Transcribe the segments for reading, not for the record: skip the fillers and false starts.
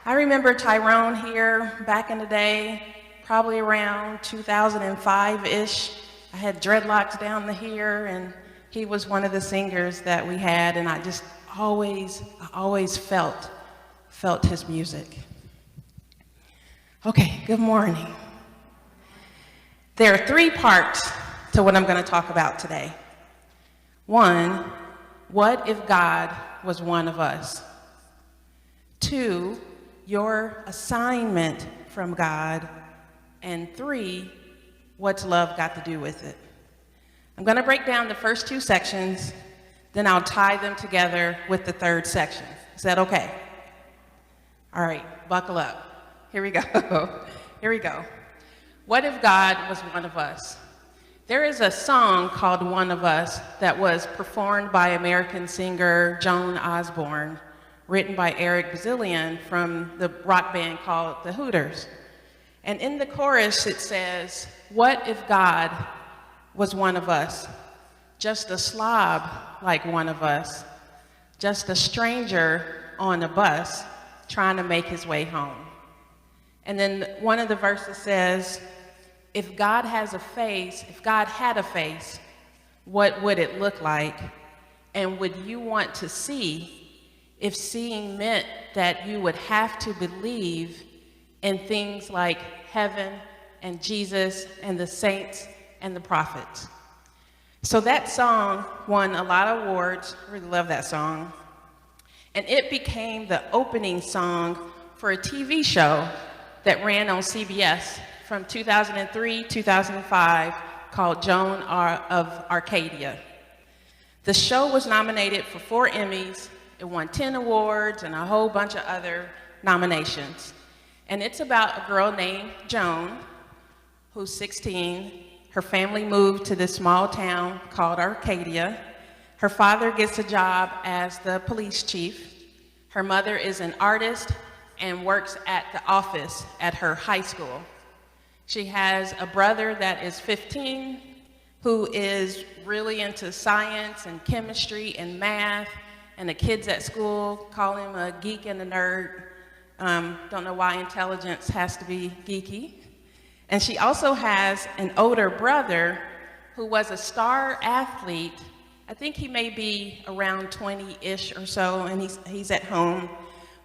I remember Tyrone here back in the day, probably around 2005-ish. I had dreadlocks down to here, and he was one of the singers that we had, and I always felt his music. Okay, good morning. There are 3 parts to what I'm going to talk about today. 1, what if God was one of us? 2, your assignment from God. And 3, what's love got to do with it? I'm going to break down the first 2 sections, then I'll tie them together with the 3rd section. Is that okay? All right, buckle up. Here we go. Here we go. What if God was one of us? There is a song called One of Us that was performed by American singer Joan Osborne, written by Eric Bazilian from the rock band called the Hooters. And in the chorus it says, what if God was one of us? Just a slob like one of us. Just a stranger on a bus trying to make his way home. And then one of the verses says, if God had a face, what would it look like? And would you want to see if seeing meant that you would have to believe in things like heaven and Jesus and the saints and the prophets? So that song won a lot of awards. I really love that song. And it became the opening song for a TV show that ran on CBS from 2003-2005 called Joan of Arcadia. The show was nominated for 4 Emmys. It won 10 awards and a whole bunch of other nominations. And it's about a girl named Joan, who's 16. Her family moved to this small town called Arcadia. Her father gets a job as the police chief. Her mother is an artist and works at the office at her high school. She has a brother that is 15 who is really into science and chemistry and math, and the kids at school call him a geek and a nerd. Don't know why intelligence has to be geeky. And she also has an older brother who was a star athlete. I think he may be around 20-ish or so, and he's at home.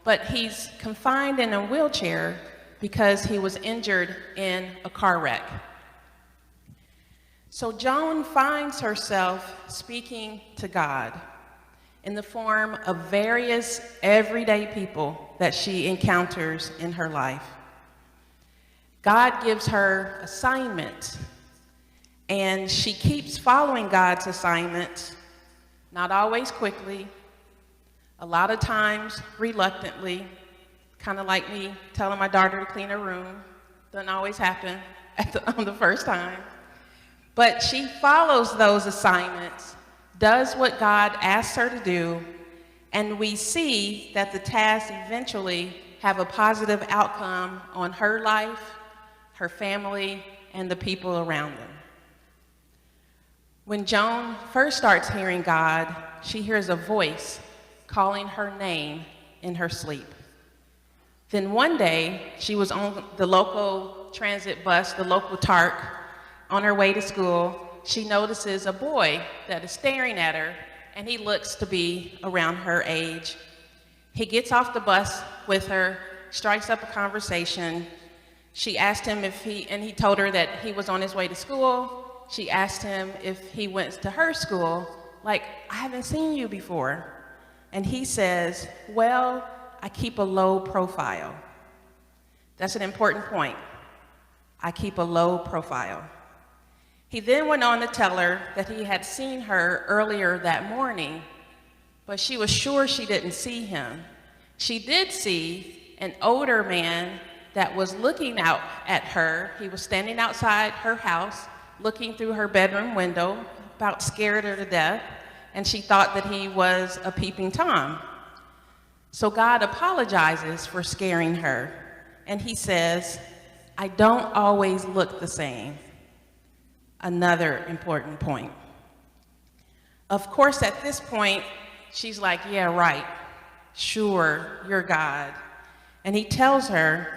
But he's confined in a wheelchair because he was injured in a car wreck. So Joan finds herself speaking to God in the form of various everyday people that she encounters in her life. God gives her assignments, and she keeps following God's assignments, not always quickly, a lot of times reluctantly, kind of like me telling my daughter to clean her room. Doesn't always happen on the first time. But she follows those assignments, does what God asks her to do, and we see that the tasks eventually have a positive outcome on her life, her family, and the people around them. When Joan first starts hearing God, she hears a voice calling her name in her sleep. Then one day, she was on the local transit bus, the local TARC, on her way to school. She notices a boy that is staring at her, and he looks to be around her age. He gets off the bus with her, strikes up a conversation. She asked him and he told her that he was on his way to school. She asked him if he went to her school, like, I haven't seen you before. And he says, well, I keep a low profile. That's an important point. I keep a low profile. He then went on to tell her that he had seen her earlier that morning, but she was sure she didn't see him. She did see an older man that was looking out at her. He was standing outside her house, looking through her bedroom window, about scared her to death, and she thought that he was a peeping Tom. So God apologizes for scaring her, and he says, I don't always look the same. Another important point. Of course, at this point, she's like, yeah, right. Sure, you're God. And he tells her,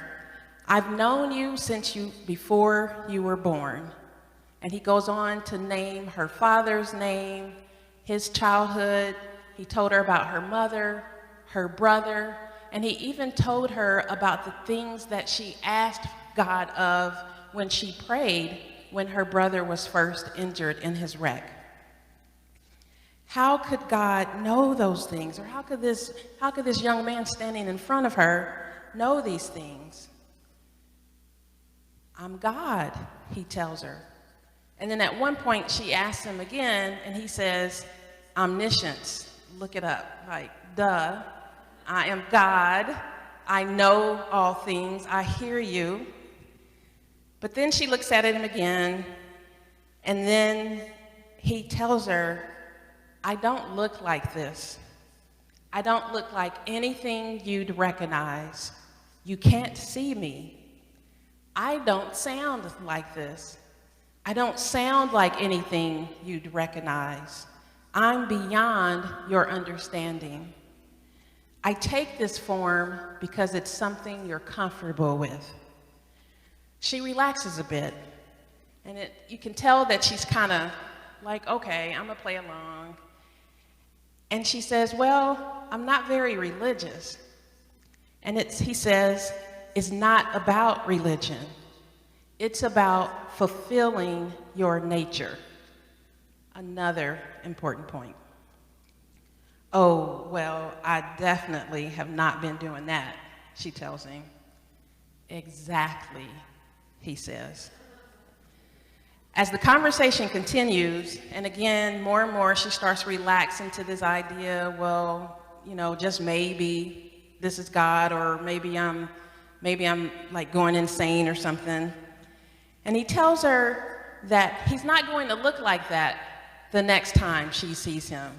I've known you since before you were born. And he goes on to name her father's name, his childhood. He told her about her mother, her brother, and he even told her about the things that she asked God of when she prayed when her brother was first injured in his wreck. How could God know those things? Or how could this young man standing in front of her know these things? I'm God, he tells her. And then at one point she asks him again, and he says, omniscience, look it up, like, duh, I am God, I know all things, I hear you. But then she looks at him again, and then he tells her, I don't look like this. I don't look like anything you'd recognize. You can't see me. I don't sound like this. I don't sound like anything you'd recognize. I'm beyond your understanding. I take this form because it's something you're comfortable with. She relaxes a bit, and you can tell that she's kind of like, okay, I'm gonna play along. And she says, well, I'm not very religious. And he says, it's not about religion. It's about fulfilling your nature. Another important point. Oh, well, I definitely have not been doing that, she tells him. Exactly, he says. As the conversation continues, and again, more and more, she starts relaxing to this idea, well, just maybe this is God, or maybe I'm like going insane or something. And he tells her that he's not going to look like that the next time she sees him.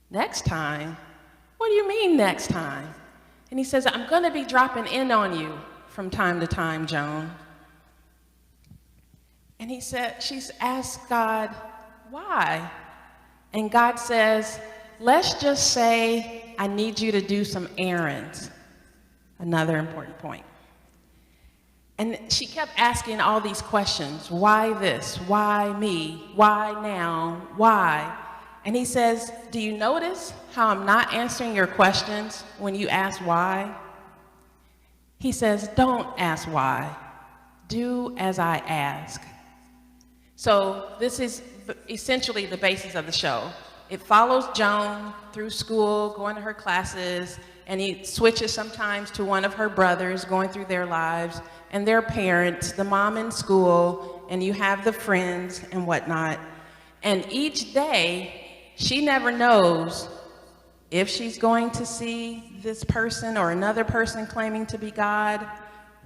Next time? What do you mean next time? And he says, I'm going to be dropping in on you from time to time, Joan. And she's asked God, why? And God says, let's just say I need you to do some errands. Another important point. And she kept asking all these questions. Why this? Why me? Why now? Why? And he says, do you notice how I'm not answering your questions when you ask why? He says, don't ask why. Do as I ask. So this is essentially the basis of the show. It follows Joan through school, going to her classes, and he switches sometimes to one of her brothers going through their lives, and their parents, the mom in school, and you have the friends and whatnot. And each day, she never knows if she's going to see this person or another person claiming to be God.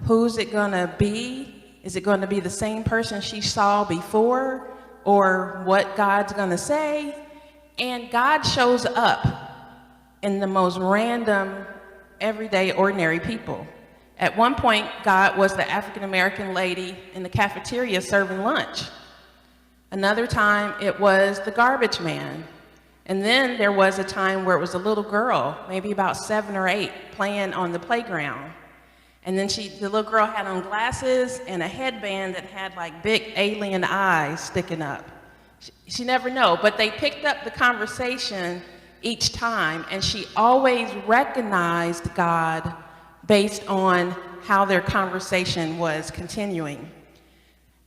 Who's it gonna be? Is it gonna be the same person she saw before, or what God's gonna say? And God shows up in the most random, everyday, ordinary people. At one point, God was the African-American lady in the cafeteria serving lunch. Another time, it was the garbage man. And then there was a time where it was a little girl, maybe about 7 or 8, playing on the playground. And then the little girl had on glasses and a headband that had like big alien eyes sticking up. She never knew, but they picked up the conversation each time, and she always recognized God based on how their conversation was continuing.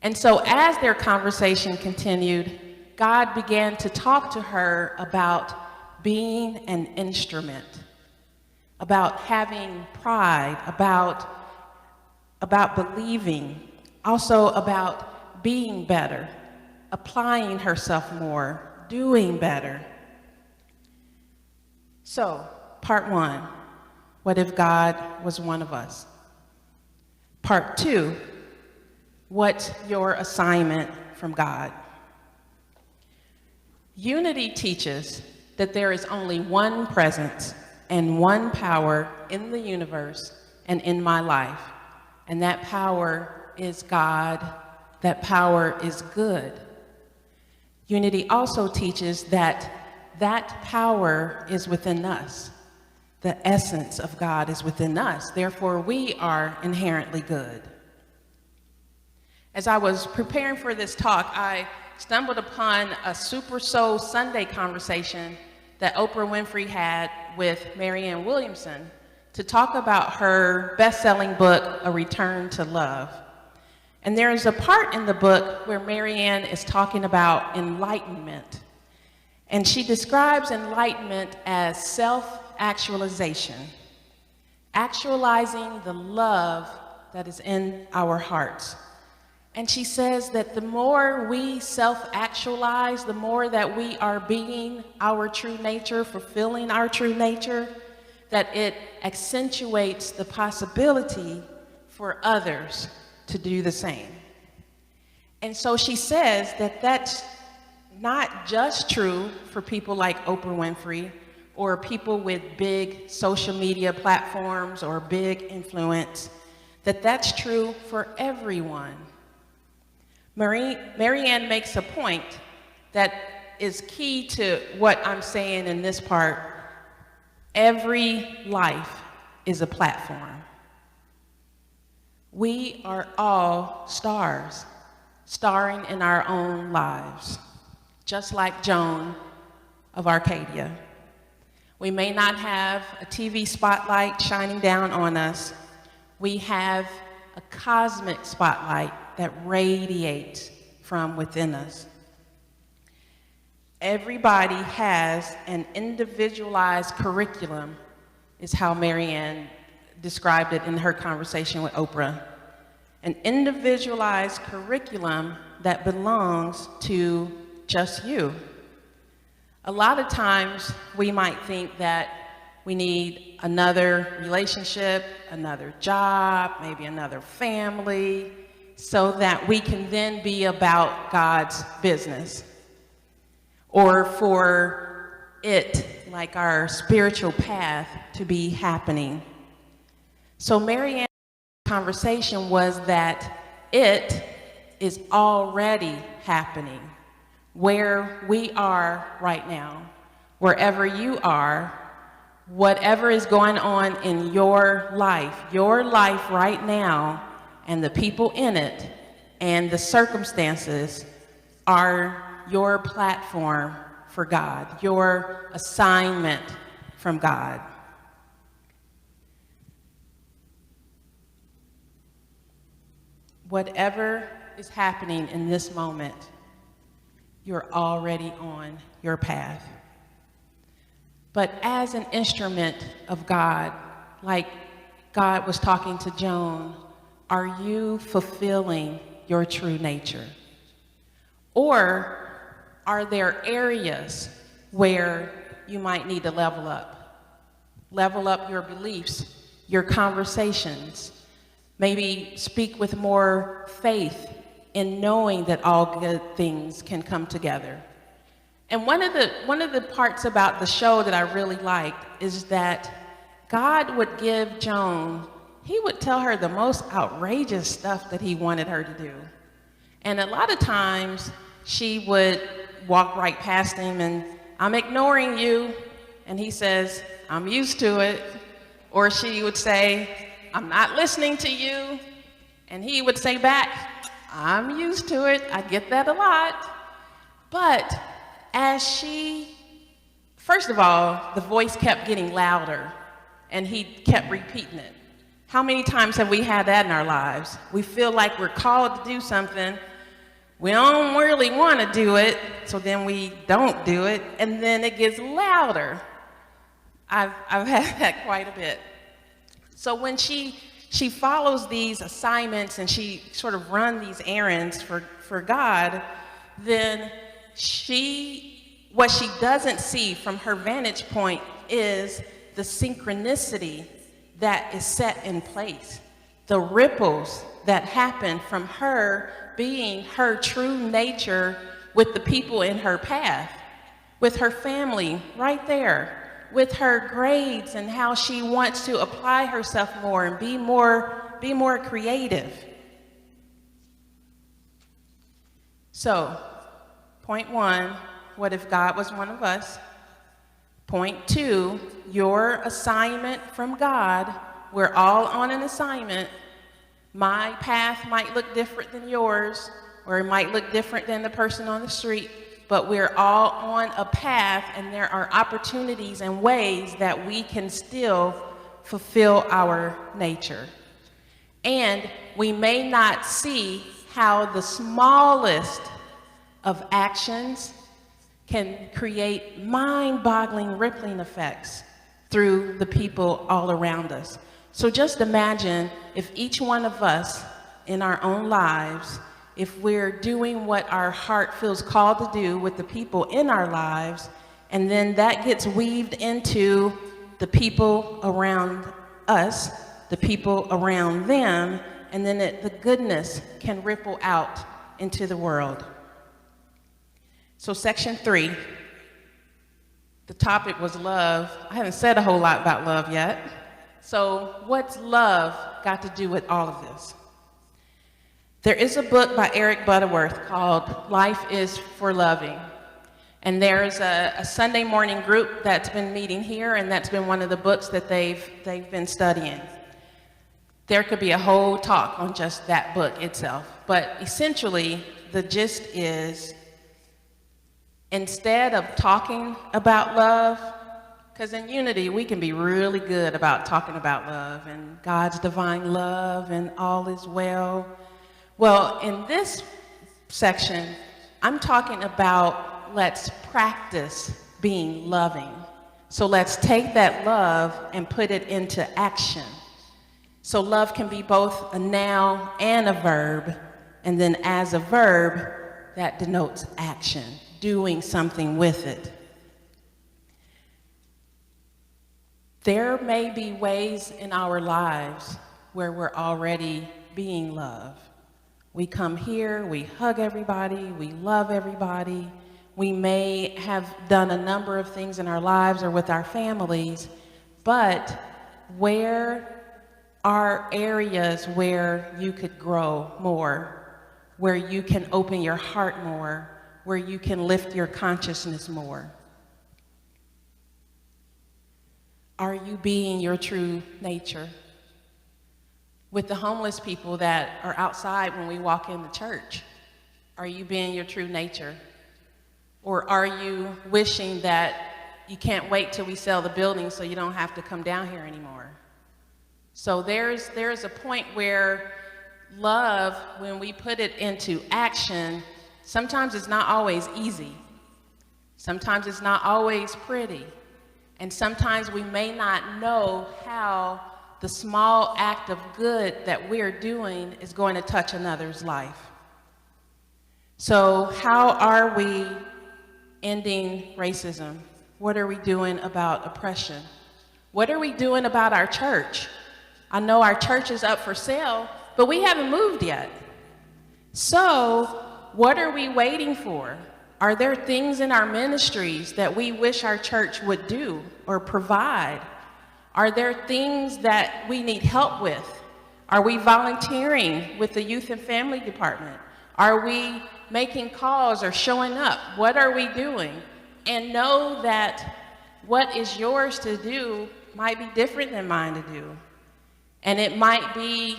And so as their conversation continued, God began to talk to her about being an instrument, about having pride, about believing, also about being better, applying herself more, doing better. So, part 1, what if God was one of us? Part 2, what's your assignment from God? Unity teaches that there is only one presence and one power in the universe and in my life, and that power is God. That power is good. Unity also teaches that that power is within us. the essence of God is within us. Therefore, we are inherently good. As I was preparing for this talk, I stumbled upon a Super Soul Sunday conversation that Oprah Winfrey had with Marianne Williamson to talk about her best-selling book, A Return to Love. And there is a part in the book where Marianne is talking about enlightenment. And she describes enlightenment as self-actualization, actualizing the love that is in our hearts. And she says that the more we self-actualize, the more that we are being our true nature, fulfilling our true nature, that it accentuates the possibility for others to do the same. And so she says that that's not just true for people like Oprah Winfrey or people with big social media platforms or big influence, that that's true for everyone. Marianne makes a point that is key to what I'm saying in this part. Every life is a platform. We are all stars, starring in our own lives, just like Joan of Arcadia. We may not have a TV spotlight shining down on us. We have a cosmic spotlight that radiates from within us. Everybody has an individualized curriculum, is how Marianne described it in her conversation with Oprah. An individualized curriculum that belongs to just you. A lot of times we might think that we need another relationship, another job, maybe another family, so that we can then be about God's business. Or for it, like our spiritual path, to be happening. So Marianne's conversation was that it is already happening where we are right now, wherever you are, whatever is going on in your life right now, and the people in it, and the circumstances are your platform for God, your assignment from God. Whatever is happening in this moment, you're already on your path. But as an instrument of God, like God was talking to Joan, are you fulfilling your true nature? Or are there areas where you might need to level up? Level up your beliefs, your conversations, maybe speak with more faith in knowing that all good things can come together. And one of the parts about the show that I really liked is that God would give Joan, he would tell her the most outrageous stuff that he wanted her to do. And a lot of times she would walk right past him and, I'm ignoring you. And he says, I'm used to it. Or she would say, I'm not listening to you. And he would say back, I'm used to it. I get that a lot. But as she, first of all, the voice kept getting louder and he kept repeating it. How many times have we had that in our lives? We feel like we're called to do something. We don't really want to do it, so then we don't do it, and then it gets louder. I've had that quite a bit. So when she follows these assignments and she sort of runs these errands for God, then what she doesn't see from her vantage point is the synchronicity that is set in place, the ripples that happen from her being her true nature with the people in her path, with her family right there, with her grades and how she wants to apply herself more and be more creative. So, point one, what if God was one of us? Point 2, your assignment from God. We're all on an assignment. My path might look different than yours, or it might look different than the person on the street, but we're all on a path, and there are opportunities and ways that we can still fulfill our nature. And we may not see how the smallest of actions can create mind-boggling rippling effects through the people all around us. So just imagine if each one of us in our own lives, if we're doing what our heart feels called to do with the people in our lives, and then that gets weaved into the people around us, the people around them, and then the goodness can ripple out into the world. So section 3, the topic was love. I haven't said a whole lot about love yet. So what's love got to do with all of this? There is a book by Eric Butterworth called Life is for Loving. And there's a Sunday morning group that's been meeting here, and that's been one of the books that they've been studying. There could be a whole talk on just that book itself. But essentially, the gist is, instead of talking about love, because in Unity, we can be really good about talking about love and God's divine love and all is well. Well, in this section, I'm talking about let's practice being loving. So let's take that love and put it into action. So love can be both a noun and a verb, and then as a verb, that denotes action, doing something with it. There may be ways in our lives where we're already being love. We come here, we hug everybody, we love everybody. We may have done a number of things in our lives or with our families, but where are areas where you could grow more, where you can open your heart more, where you can lift your consciousness more? Are you being your true nature? With the homeless people that are outside when we walk in the church, are you being your true nature? Or are you wishing that you can't wait till we sell the building so you don't have to come down here anymore? So there's a point where love, when we put it into action, sometimes it's not always easy. Sometimes it's not always pretty. And sometimes we may not know how the small act of good that we're doing is going to touch another's life. So how are we ending racism? What are we doing about oppression? What are we doing about our church? I know our church is up for sale, but we haven't moved yet. So what are we waiting for? Are there things in our ministries that we wish our church would do or provide? Are there things that we need help with? Are we volunteering with the youth and family department? Are we making calls or showing up? What are we doing? And know that what is yours to do might be different than mine to do. And it might be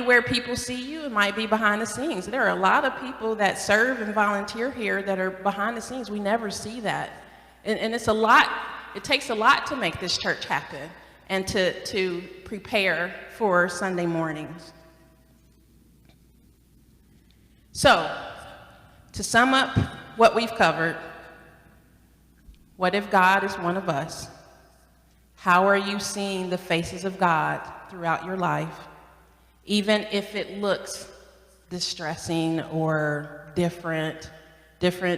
where people see you, it might be behind the scenes. There are a lot of people that serve and volunteer here that are behind the scenes. We never see that. And it's a lot, it takes a lot to make this church happen and to prepare for Sunday mornings. So, to sum up what we've covered, what if God is one of us? How are you seeing the faces of God throughout your life? Even if it looks distressing or different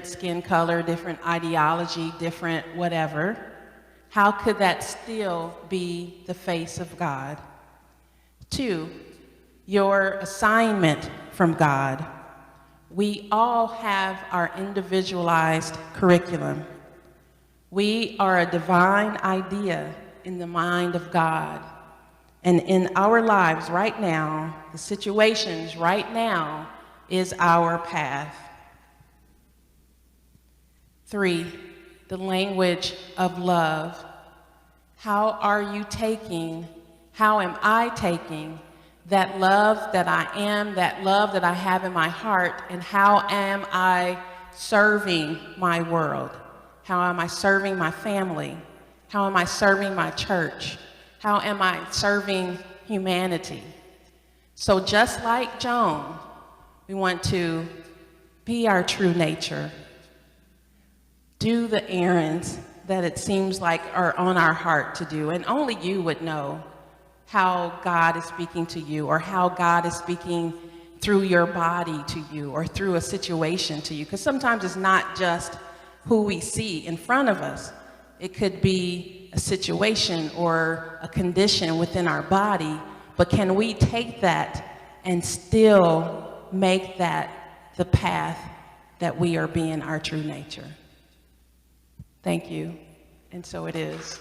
skin color, different ideology, different whatever, how could that still be the face of God? 2, your assignment from God. We all have our individualized curriculum. We are a divine idea in the mind of God. And in our lives right now, the situations right now is our path. 3, the language of love. How am I taking that love that I am, that love that I have in my heart, and how am I serving my world? How am I serving my family? How am I serving my church? How am I serving humanity? So just like Joan, we want to be our true nature, do the errands that it seems like are on our heart to do, and only you would know how God is speaking to you, or how God is speaking through your body to you, or through a situation to you. Because sometimes it's not just who we see in front of us. It could be a situation or a condition within our body, but can we take that and still make that the path that we are being our true nature? Thank you, and so it is.